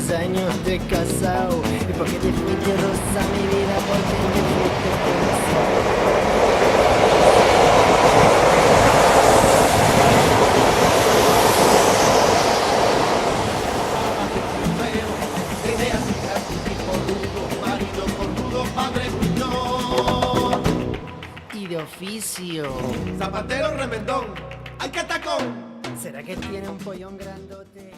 6 años de casado. ¿Y por qué te fuiste, Rosa, mi vida? ¿Por qué te fuiste, corazón? Y de oficio. Zapatero remendón, ¡ay qué tacón! ¿Será que tiene un pollón grandote?